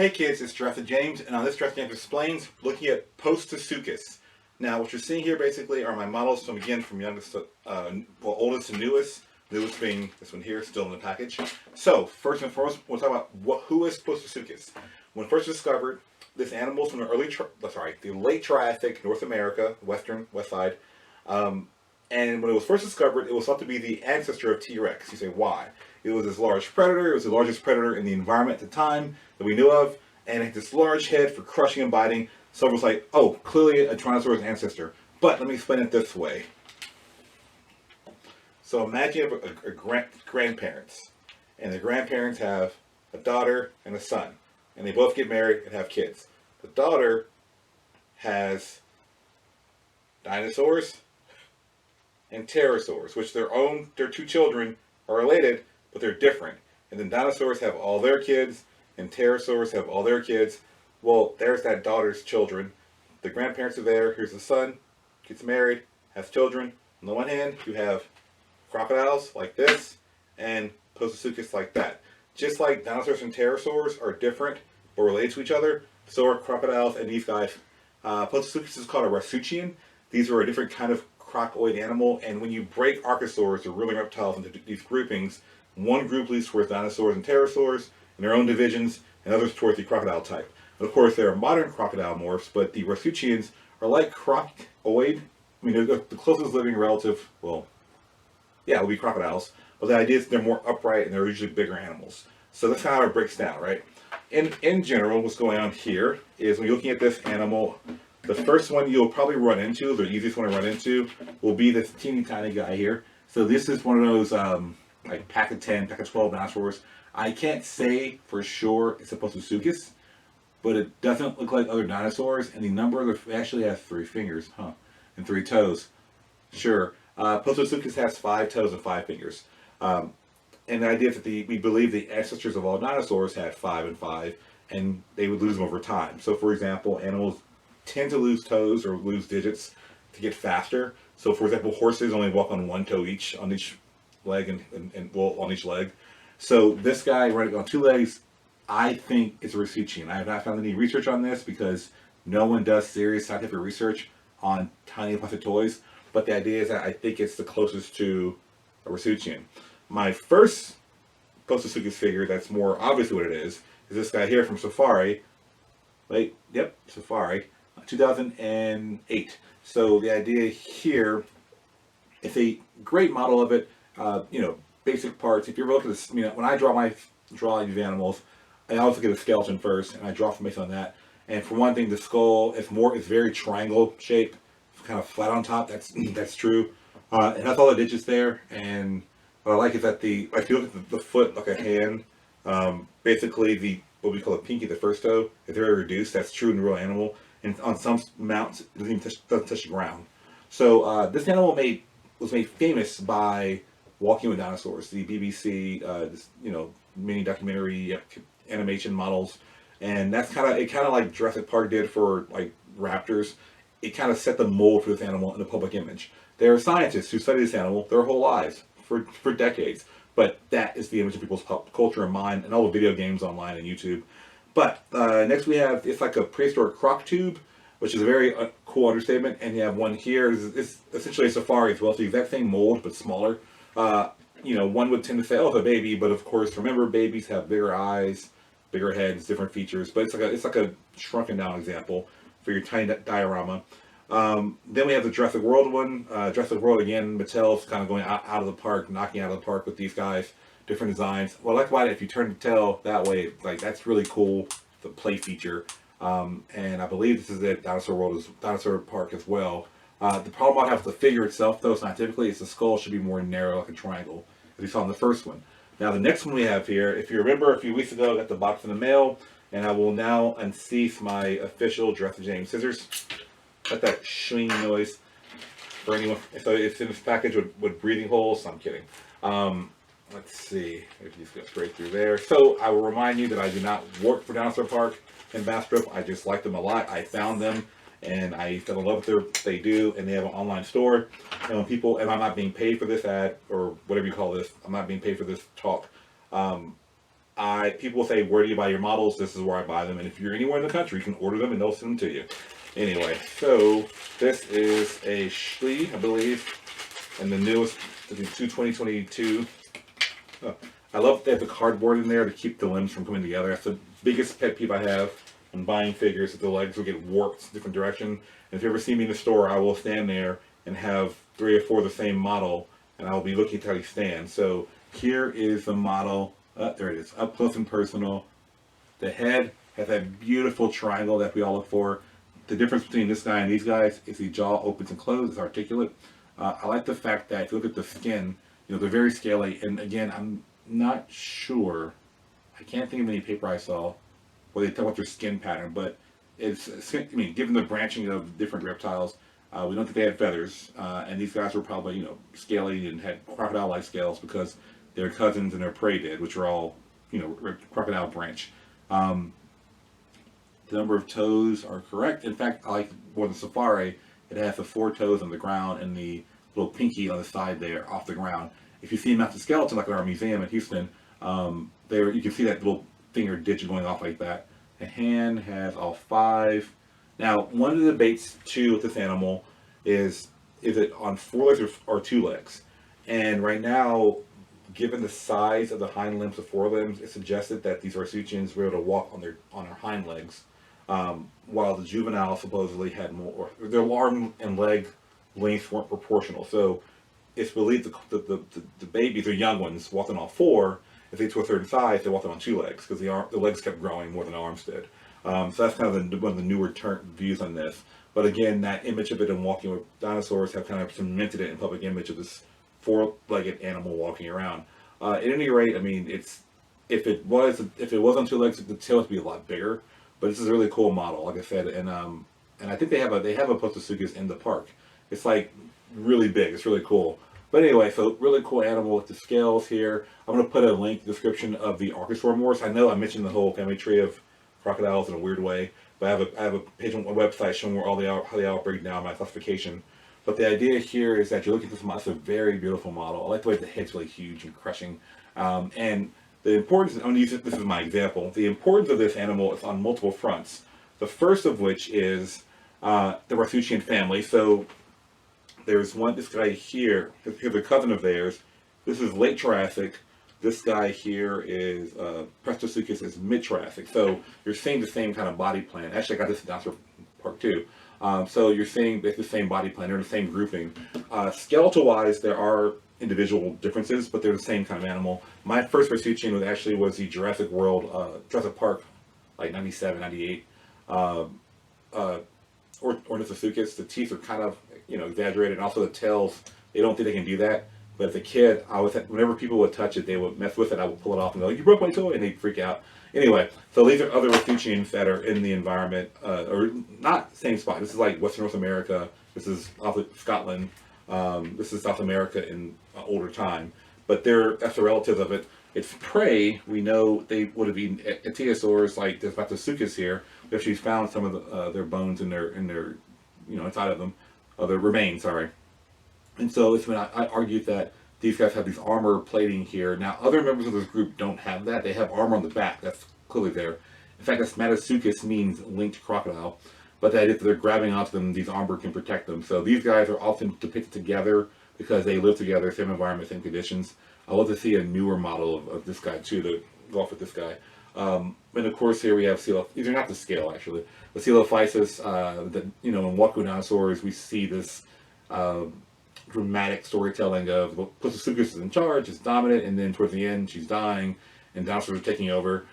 Hey kids, it's Jurassic James, and on this Jurassic James Explains, looking at Postosuchus. Now, what you're seeing here basically are my models from youngest to, oldest to newest. Newest being this one here, still in the package. So, first and foremost, we'll talk about who is Postosuchus. When first discovered, this animal is from the late Triassic, North America, west side. And when it was first discovered, it was thought to be the ancestor of T.rex. You say, why? It was this large predator. It was the largest predator in the environment at the time that we knew of. And it had this large head for crushing and biting. So it was like, oh, clearly a Tyrannosaurus ancestor. But let me explain it this way. So imagine you have a grandparents. And the grandparents have a daughter and a son. And they both get married and have kids. The daughter has dinosaurs and pterosaurs, which their two children are related, but they're different. And then dinosaurs have all their kids, and pterosaurs have all their kids. Well, there's that daughter's children. The grandparents are there. Here's the son, gets married, has children. On the one hand, you have crocodiles like this, and Postosuchus like that. Just like dinosaurs and pterosaurs are different but related to each other, so are crocodiles and these guys. Postosuchus is called a Rasuchian. These are a different kind of crocoid animal, and when you break archosaurs or ruling reptiles into these groupings, one group leads towards dinosaurs and pterosaurs in their own divisions, and others towards the crocodile type. And of course, there are modern crocodile morphs, but the Rasuchians are like crocoid. I mean, they're the closest living relative. Well, yeah, it would be crocodiles. But the idea is they're more upright and they're usually bigger animals. So that's kind of how it breaks down, right? In general, what's going on here is when you're looking at this animal, the first one you'll probably run into, the easiest one to run into, will be this teeny tiny guy here. So this is one of those like pack of 10, pack of 12 dinosaurs. I can't say for sure it's a Postosuchus, but it doesn't look like other dinosaurs, and the number of it actually has 3 fingers, and 3 toes. Sure, Postosuchus has 5 toes and 5 fingers. And the idea is that we believe the ancestors of all dinosaurs had 5 and 5, and they would lose them over time. So for example, animals tend to lose toes or lose digits to get faster. So for example, horses only walk on 1 toe each on each leg and on each leg. So this guy running on 2 legs, I think is a Rasuchian. I have not found any research on this because no one does serious scientific research on tiny plastic toys. But the idea is that I think it's the closest to a Rasuchian. My first Postosuchus figure that's more obviously what it is this guy here from Safari. Wait, yep, Safari. 2008. So the idea here, it's a great model of it. Basic parts. If you ever look at this, when I draw these animals, I always look at the skeleton first, and I draw from based on that. And for one thing, the skull is very triangle shape, it's kind of flat on top. That's true. It has all the digits there, and what I like is that if you look at the foot like a hand, basically what we call a pinky, the first toe, is very reduced. That's true in a real animal. And on some mounts, it doesn't touch the ground. So this animal was made famous by Walking with Dinosaurs, the BBC, mini documentary animation models, and that's kind of like Jurassic Park did for like raptors. It kind of set the mold for this animal in the public image. There are scientists who study this animal their whole lives for decades, but that is the image of people's pop culture and mind, and all the video games online and YouTube. But next we have, it's like a prehistoric croc tube, which is a very cool understatement. And you have one here. It's essentially a safari as well. So the exact same mold, but smaller. One would tend to say, oh, it's a baby. But of course, remember, babies have bigger eyes, bigger heads, different features. But it's like a shrunken down example for your tiny diorama. Then we have the Jurassic World one. Jurassic World, again, Mattel's kind of going out of the park, knocking out of the park with these guys. Different designs. What I like about it, if you turn the tail that way, like that's really cool. The play feature, and I believe this is it. Dinosaur Park as well. The problem I have with the figure itself, though, scientifically, is the skull should be more narrow, like a triangle, as we saw in the first one. Now, the next one we have here, if you remember, a few weeks ago, I got the box in the mail, and I will now uncease my official Jurassic James scissors. Let that swing noise for anyone. So it's in this package with breathing holes. So I'm kidding. Let's see, if you just go straight through there. So I will remind you that I do not work for Dinosaur Park in Bastrop. I just like them a lot. I found them and I fell in love with what they do, and they have an online store. And I'm not being paid for this ad or whatever you call this. I'm not being paid for this talk. People say, where do you buy your models? This is where I buy them, and if you're anywhere in the country, you can order them and they'll send them to you. Anyway, so this is a Schley, I believe, and the newest, I think, 2022. Oh, I love they have the cardboard in there to keep the limbs from coming together. That's the biggest pet peeve I have when buying figures, that the legs will get warped in different direction. And if you ever see me in the store, I will stand there and have 3 or 4 of the same model, and I'll be looking at how he stands. So here is the model. There it is, up close and personal. The head has that beautiful triangle that we all look for. The difference between this guy and these guys is the jaw opens and closes, it's articulate. I like the fact that if you look at the skin, you know, they're very scaly. And again, I'm not sure, I can't think of any paper I saw where they talk about their skin pattern, but it's, I mean, given the branching of different reptiles, we don't think they had feathers, and these guys were probably, you know, scaly and had crocodile-like scales because their cousins and their prey did, which are all, you know, crocodile branch. The number of toes are correct. In fact, I like more the safari. It has the 4 toes on the ground and the little pinky on the side there off the ground. If you see them at the skeleton, like in our museum in Houston, there you can see that little finger digit going off like that. The hand has all 5. Now, one of the debates too with this animal is it on 4 legs or 2 legs? And right now, given the size of the hind limbs, the forelimbs, it suggested that these Rasuchians were able to walk on their hind legs, while the juvenile supposedly had more. Their arm and leg lengths weren't proportional. So it's believed the babies, or young ones, walked on all 4. If they get to a certain size, they walked on 2 legs because the legs kept growing more than the arms did. So that's kind of one of the newer views on this. But again, that image of it in Walking with Dinosaurs have kind of cemented it in public image of this 4-legged animal walking around. At any rate, I mean, if it was on 2 legs, the tail would be a lot bigger. But this is a really cool model, like I said, and I think they have a Postosuchus in the park. It's like really big. It's really cool. But anyway, so really cool animal with the scales here. I'm going to put a link in the description of the Archosaur. I know I mentioned the whole family tree of crocodiles in a weird way, but I have a page on my website showing where how they all break down my classification. But the idea here is that you look at this model. It's a very beautiful model. I like the way the head's really huge and crushing. And the importance, I'm going to use this as my example. The importance of this animal is on multiple fronts. The first of which is the Rasuchian family. So there's this guy here. Here's a cousin of theirs. This is late Triassic. This guy here is Postosuchus is mid-Triassic. So you're seeing the same kind of body plan. Actually, I got this in Dinosaur Park too. So you're seeing it's the same body plan. They're the same grouping. Skeletal-wise, there are individual differences, but they're the same kind of animal. My first Rasuchian was the Jurassic Jurassic Park, like 97, 98. Ornithosuchus. The teeth are kind of, you know, exaggerated, and also the tails. They don't think they can do that. But as a kid, whenever people would touch it, they would mess with it. I would pull it off and go, "You broke my toy," and they'd freak out. Anyway, so these are other Rasuchians that are in the environment, or not same spot. This is like Western North America. This is Scotland. This is South America in older time. But that's the relatives of it. Its prey, we know they would have eaten Ichthyosaurs, like there's Bastrop here. We actually found some of their bones in their you know, inside of them, their remains, sorry. And so it's when I argued that these guys have these armor plating here. Now, other members of this group don't have that. They have armor on the back. That's clearly there. In fact, Asmatosuchus means linked crocodile. But that if they're grabbing onto them, these armor can protect them. So these guys are often depicted together because they live together, same environment, same conditions. I love to see a newer model of this guy too, to go off with this guy. And of course here we have these are not the scale actually. The Coelophysis, you know, in Walking with Dinosaurs, we see this dramatic storytelling of Postosuchus is in charge, is dominant, and then towards the end she's dying, and dinosaurs are taking over,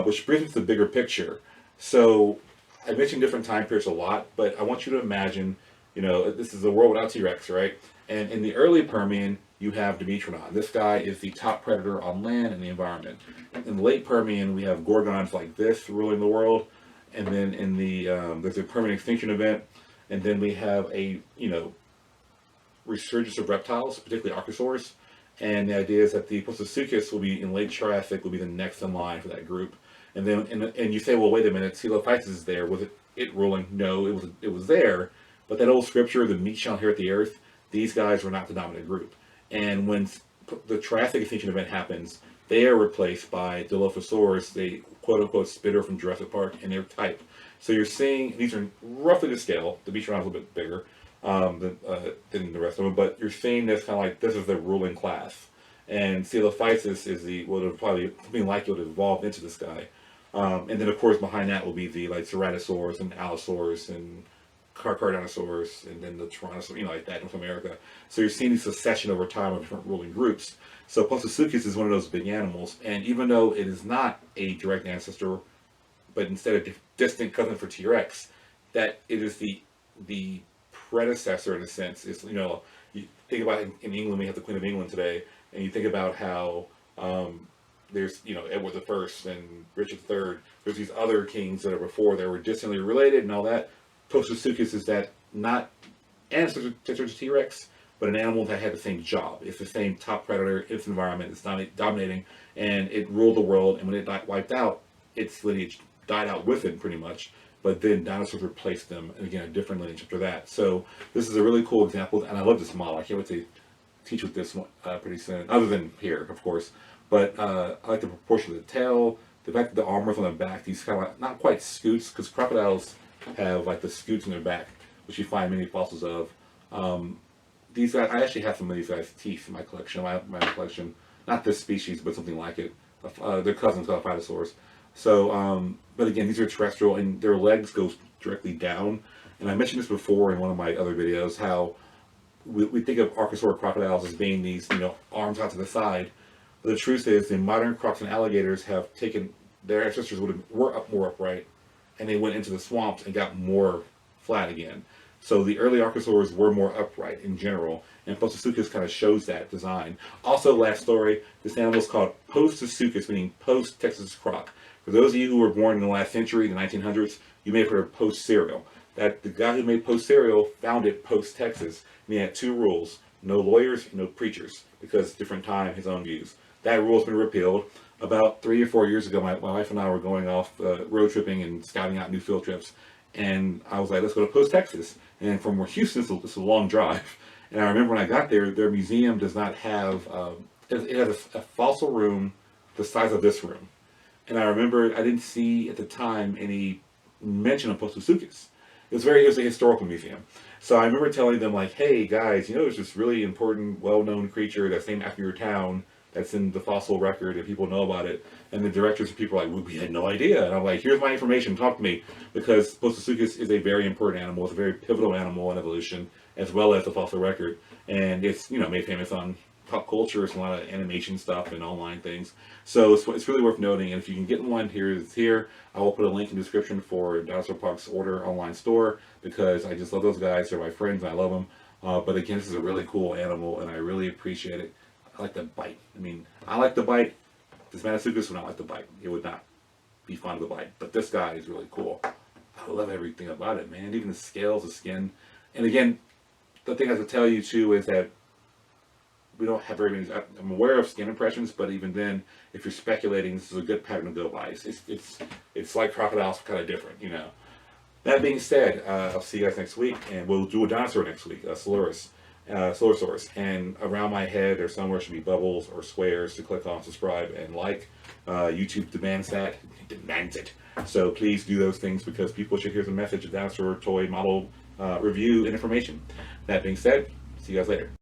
which brings us to the bigger picture. So I mentioned different time periods a lot, but I want you to imagine, you know, this is a world without T.rex, right? And in the early Permian, you have Dimetrodon. This guy is the top predator on land and the environment. In the late Permian, we have gorgons like this ruling the world, and then in the there's a Permian extinction event, and then we have a, you know, resurgence of reptiles, particularly archosaurs. And the idea is that the Postosuchus will be in late Triassic, will be the next in line for that group. And then and you say, well, wait a minute, Coelophysis is there. Was it ruling? No, it was there. But that old scripture, the meek shall inherit the earth, these guys were not the dominant group. And when the Triassic extinction event happens, they are replaced by Dilophosaurus, the quote-unquote spitter from Jurassic Park, and their type. So you're seeing, these are roughly to scale, the Beachrodon's a little bit bigger than the rest of them, but you're seeing this kind of like, this is the ruling class. And Coelophysis is the, what would probably, something like it would evolve into this guy. And then of course behind that will be the like Ceratosaurus and Allosaurus and Carcardinosaurus, and then the Tyrannosaurus, like that in North America. So you're seeing the succession over time of different ruling groups. So Postosuchus is one of those big animals, and even though it is not a direct ancestor, but instead a distant cousin for T.rex, that it is the predecessor in a sense. Is you think about in England, we have the Queen of England today, and you think about how there's Edward the First and Richard III. There's these other kings that are before that were distantly related and all that. Postosuchus is that not ancestor to T.rex, but an animal that had the same job. It's the same top predator, its environment, it's dominating, and it ruled the world, and when it wiped out, its lineage died out with it pretty much, but then dinosaurs replaced them, and again, a different lineage after that. So this is a really cool example, and I love this model. I can't wait to teach with this one pretty soon, other than here, of course. But I like the proportion of the tail, the fact that the armor's on the back, these kind of like, not quite scoots, because crocodiles have like the scoots in their back, which you find many fossils of. These guys, I actually have some of these guys' teeth in my collection, my collection. Not this species, but something like it. Their cousins called Phytosaurs. So, but again, these are terrestrial, and their legs go directly down. And I mentioned this before in one of my other videos, how we think of archosaur crocodiles as being these, arms out to the side. But the truth is, the modern crocs and alligators have taken, their ancestors were up more upright, and they went into the swamps and got more flat again. So the early archosaurs were more upright in general, and Postosuchus kind of shows that design. Also, last story, this animal is called Postosuchus, meaning post-Texas croc. For those of you who were born in the last century, the 1900s, you may have heard of Post cereal. That the guy who made Post cereal founded Post Texas, and he had two rules: no lawyers, no preachers, because different time, his own views. That rule has been repealed. About 3 or 4 years ago, my wife and I were going off road tripping and scouting out new field trips, and I was like, let's go to Post Texas. And from where Houston, it's a long drive. And I remember when I got there, their museum does not have, it has a fossil room the size of this room. And I remember I didn't see at the time any mention of Postosuchus. It was a historical museum. So I remember telling them like, hey guys, there's this really important, well-known creature that's named after your town that's in the fossil record and people know about it. And the directors and people are like, well, we had no idea. And I'm like, here's my information, talk to me. Because Postosuchus is a very important animal. It's a very pivotal animal in evolution, as well as the fossil record. And it's, made famous on pop culture. It's a lot of animation stuff and online things. So it's really worth noting. And if you can get one, it's here. I will put a link in the description for Dinosaur Park's order online store, because I just love those guys. They're my friends and I love them. But again, this is a really cool animal and I really appreciate it. I like the bite. I like the bite. This Postosuchus would not like the bite. It would not be fond of the bite. But this guy is really cool. I love everything about it, man. Even the scales, the skin. And again, the thing I have to tell you too is that we don't have very many. I'm aware of skin impressions, but even then, if you're speculating, this is a good pattern to go by. It's like crocodiles, kind of different, That being said, I'll see you guys next week, and we'll do a dinosaur next week, Silursaurus. And around my head or somewhere should be bubbles or squares to click on, subscribe, and like. YouTube demands that. It demands it. So please do those things, because people should hear the message of dinosaur toy model review and information. That being said, see you guys later.